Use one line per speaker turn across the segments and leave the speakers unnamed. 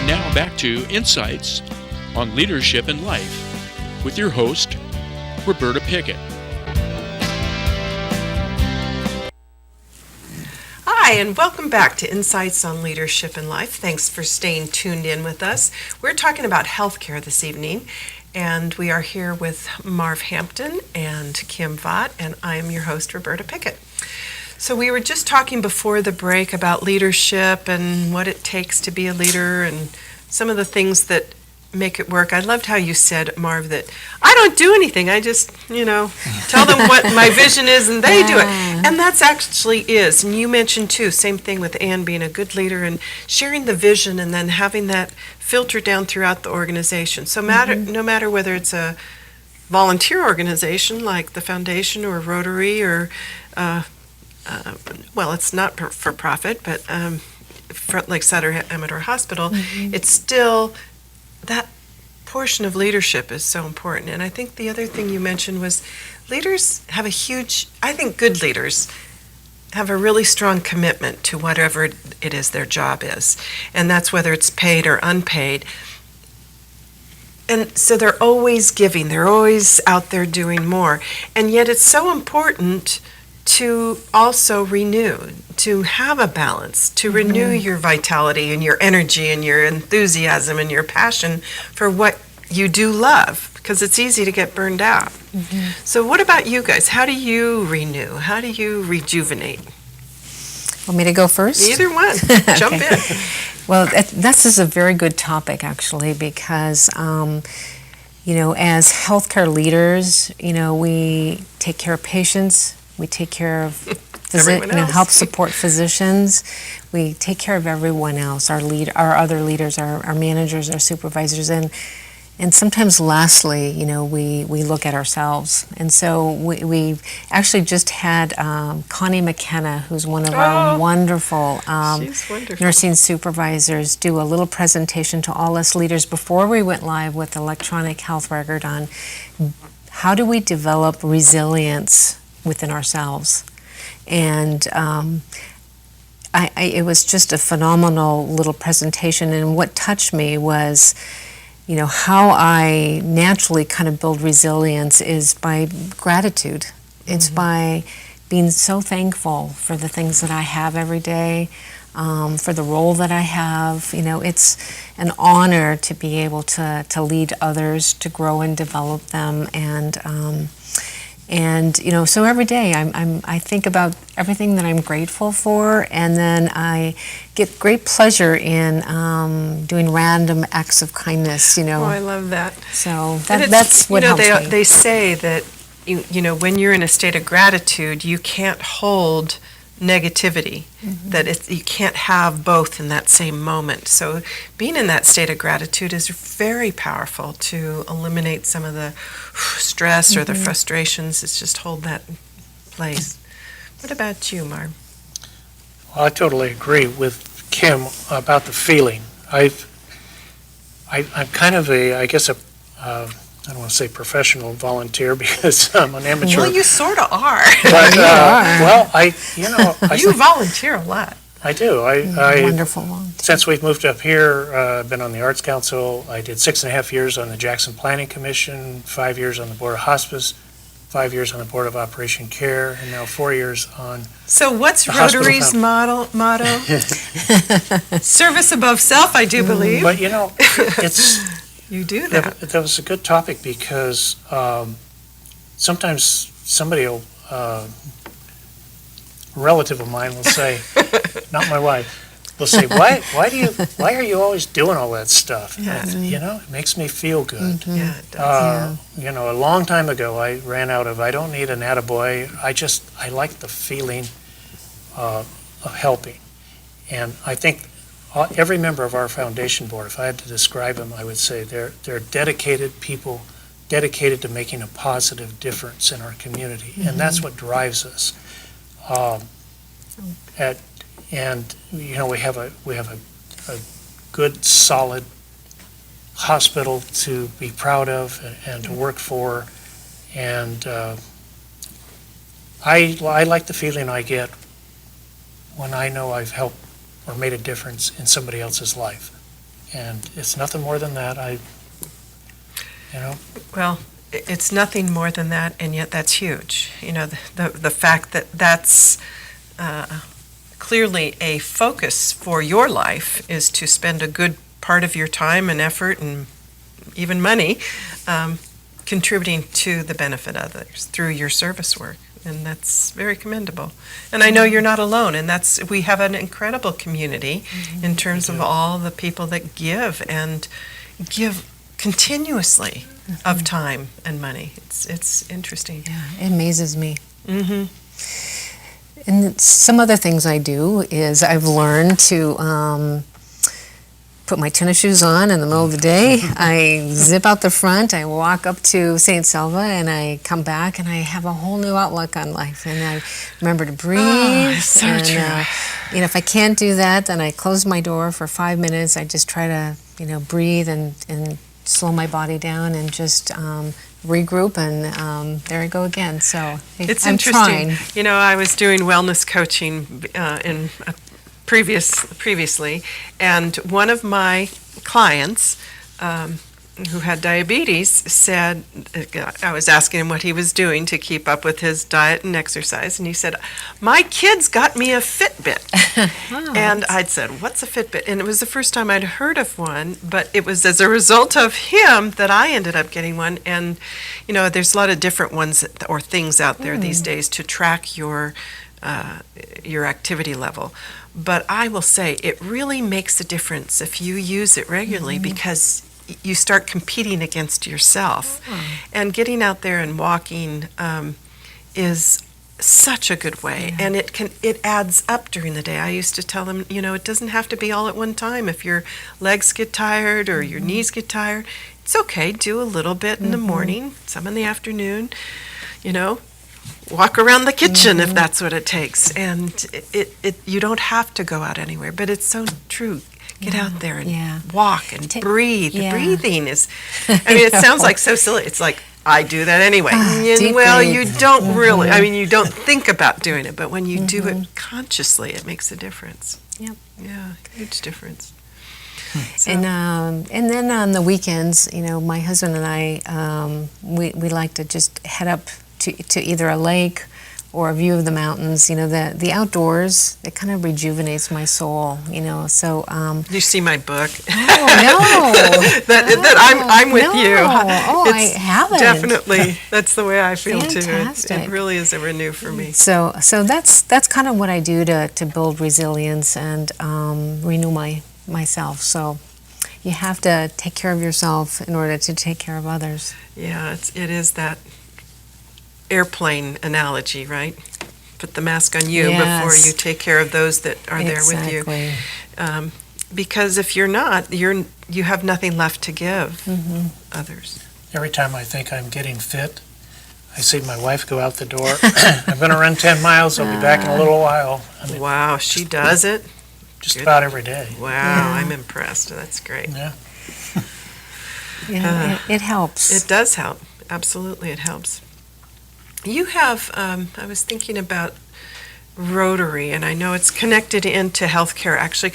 And now back to Insights on Leadership in Life with your host, Roberta Pickett.
Hi, and welcome back to Insights on Leadership in Life. Thanks for staying tuned in with us. We're talking about healthcare this evening, and we are here with Marv Hampton and Kim Vagt, and I am your host, Roberta Pickett. So we were just talking before the break about leadership and what it takes to be a leader and some of the things that make it work. I loved how you said, Marv, that I don't do anything. I just, tell them what my vision is and they do it. And that's actually is. And you mentioned too, same thing with Ann being a good leader and sharing the vision and then having that filter down throughout the organization. So no matter whether it's a volunteer organization like the Foundation or Rotary or, it's not for profit, but like Sutter Amador Hospital, it's still that portion of leadership is so important. And I think the other thing you mentioned was leaders have I think good leaders have a really strong commitment to whatever it is their job is. And that's whether it's paid or unpaid. And so they're always giving, they're always out there doing more. And yet it's so important to also renew, to have a balance, to renew your vitality and your energy and your enthusiasm and your passion for what you do love, because it's easy to get burned out. So what about you guys? How do you renew? How do you rejuvenate?
Want me to go first?
Either one. Jump in.
Well, this is a very good topic, actually, because, as healthcare leaders, we take care of patients. We take care of help support physicians. We take care of everyone else, our other leaders, our managers, our supervisors, and sometimes lastly, we look at ourselves. And so we actually just had Connie McKenna, who's one of our wonderful nursing supervisors, do a little presentation to all us leaders before we went live with electronic health record on how do we develop resilience within ourselves. And it was just a phenomenal little presentation, and what touched me was how I naturally kind of build resilience is by gratitude. It's by being so thankful for the things that I have every day, for the role that I have. It's an honor to be able to lead others, to grow and develop them, and so every day I think about everything that I'm grateful for, and then I get great pleasure in doing random acts of kindness.
Oh, I love that.
So that's what helps me.
They say that when you're in a state of gratitude, you can't hold negativity. That you can't have both in that same moment. So being in that state of gratitude is very powerful to eliminate some of the stress or the frustrations. It's just hold that place. What about you, Marv?
Well, I totally agree with Kim about the feeling. I'm kind of I don't want to say professional volunteer because I'm an amateur.
Well, you sort of are.
But,
you volunteer a lot.
I do.
Wonderful volunteer.
Since we've moved up here, I've been on the Arts Council. I did 6.5 years on the Jackson Planning Commission, 5 years on the Board of Hospice, 5 years on the Board of Operation Care, and now 4 years on.
So what's Rotary's motto? Service above self, I do believe.
But it's.
You do that.
That was a good topic because sometimes somebody will, a relative of mine will say, not my wife, will say, why are you always doing all that stuff? It makes me feel good.
Yeah, it does.
A long time ago I ran out of, I don't need an attaboy, I like the feeling of helping. And I think every member of our foundation board, if I had to describe them, I would say they're dedicated people, dedicated to making a positive difference in our community, and that's what drives us. We have a good, solid hospital to be proud of and to work for, and I like the feeling I get when I know I've helped or made a difference in somebody else's life. And it's nothing more than that.
Well, it's nothing more than that, and yet that's huge. The fact that that's clearly a focus for your life is to spend a good part of your time and effort and even money contributing to the benefit of others through your service work. And that's very commendable. And I know you're not alone, and we have an incredible community in terms of all the people that give and give continuously of time and money. It's interesting.
Yeah, it amazes me.
Mm-hmm.
And some other things I do is I've learned to put my tennis shoes on in the middle of the day. I zip out the front, I walk up to St. Selva, and I come back, and I have a whole new outlook on life. And I remember to breathe.
Oh, so
and,
true.
if I can't do that, then I close my door for 5 minutes. I just try to, breathe and slow my body down and just regroup, and there I go again. So
It's
I'm
interesting.
trying.
I was doing wellness coaching in previously, and one of my clients who had diabetes said, I was asking him what he was doing to keep up with his diet and exercise, and he said, my kids got me a Fitbit. And I'd said, what's a Fitbit? And it was the first time I'd heard of one, but it was as a result of him that I ended up getting one. And, there's a lot of different ones or things out there these days to track your activity level. But I will say it really makes a difference if you use it regularly, because you start competing against yourself. And getting out there and walking is such a good way, and it adds up during the day. I used to tell them, it doesn't have to be all at one time. If your legs get tired or your knees get tired, it's okay. Do a little bit in the morning, some in the afternoon, walk around the kitchen if that's what it takes. And you don't have to go out anywhere, but it's so true. Get out there and walk and breathe. The breathing is, it sounds like so silly. It's like, I do that anyway. Well, you don't really, you don't think about doing it, but when you do it consciously, it makes a difference.
Yep.
Yeah, huge difference.
So. And then on the weekends, my husband and I, we like to just head up to either a lake or a view of the mountains. The outdoors, it kind of rejuvenates my soul, so.
You see my book?
Oh, no.
I'm with you.
Oh, I haven't.
Definitely, that's the way I feel
Fantastic.
too. It really is a renew for me.
So that's kind of what I do to build resilience and renew myself. So you have to take care of yourself in order to take care of others.
Yeah, it is that airplane analogy, right? Put the mask on you before you take care of those that are there with you. Because if you're not, you have nothing left to give others.
Every time I think I'm getting fit, I see my wife go out the door. I'm going to run 10 miles. I'll be back in a little while.
Wow, she does it?
Just about every day.
Wow, I'm impressed. That's great.
Yeah.
It helps.
It does help. Absolutely, it helps. You have, I was thinking about Rotary, and I know it's connected into healthcare, actually,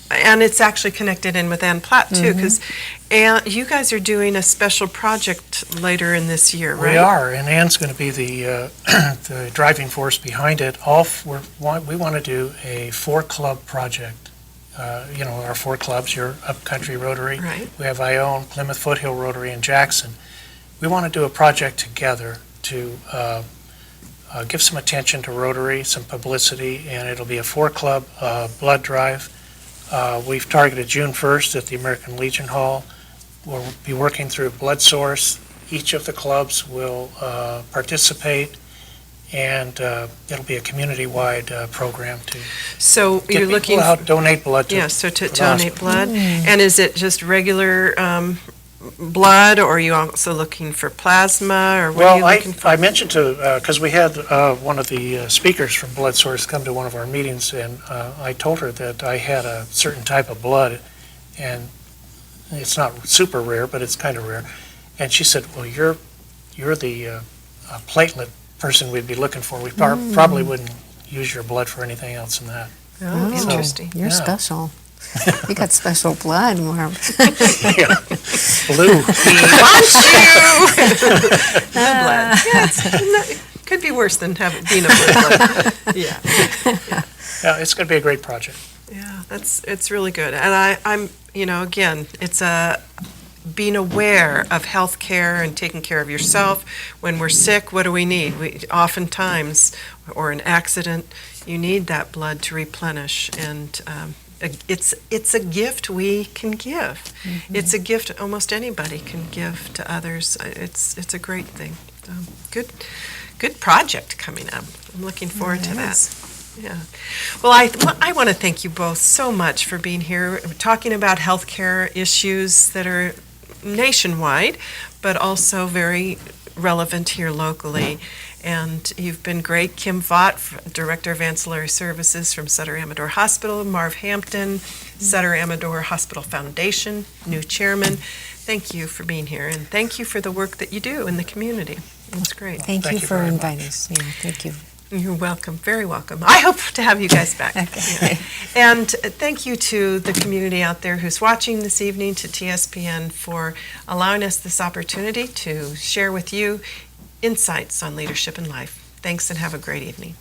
and it's actually connected in with Ann Platt, too, because you guys are doing a special project later in this year, right?
We are, and Ann's going to be the the driving force behind it. We want to do a 4-club project. Our 4 clubs, your Upcountry Rotary.
Right.
We have Ione, Plymouth Foothill Rotary, and Jackson. We want to do a project together to give some attention to Rotary, some publicity, and it'll be a 4-club blood drive. We've targeted June 1st at the American Legion Hall. We'll be working through Blood Source. Each of the clubs will participate, and it'll be a community-wide program to
So
get
you're looking
people out, donate blood to
to
the
donate
hospital.
blood. And is it just regular blood, or are you also looking for plasma, or what are you looking for?
I mentioned because we had one of the speakers from Blood Source come to one of our meetings, and I told her that I had a certain type of blood, and it's not super rare, but it's kind of rare. And she said, well, you're the platelet person we'd be looking for. We probably wouldn't use your blood for anything else than that.
Oh, interesting.
You're
Yeah.
special. You got special blood, Marv.
Yeah. Blue.
Want you! Blue blood. Yeah, it could be worse than being a blue blood. Yeah.
Yeah, it's going to be a great project.
Yeah, it's really good. And I'm, again, it's being aware of health care and taking care of yourself. When we're sick, what do we need? Oftentimes, or an accident, you need that blood to replenish. And it's a gift we can give. Mm-hmm. It's a gift almost anybody can give to others. It's a great thing. Good project coming up. I'm looking forward to that. Yeah. Well, I want to thank you both so much for being here, talking about healthcare issues that are nationwide, but also very relevant here locally. And you've been great. Kim Vagt, Director of Ancillary Services from Sutter Amador Hospital, Marv Hampton, Sutter Amador Hospital Foundation, new chairman. Thank you for being here, and thank you for the work that you do in the community. It's great.
Thank you for inviting us. Yeah, thank you.
You're welcome, very welcome. I hope to have you guys back.
Okay.
Yeah. And thank you to the community out there who's watching this evening, to TSPN, for allowing us this opportunity to share with you insights on leadership in life. Thanks, and have a great evening.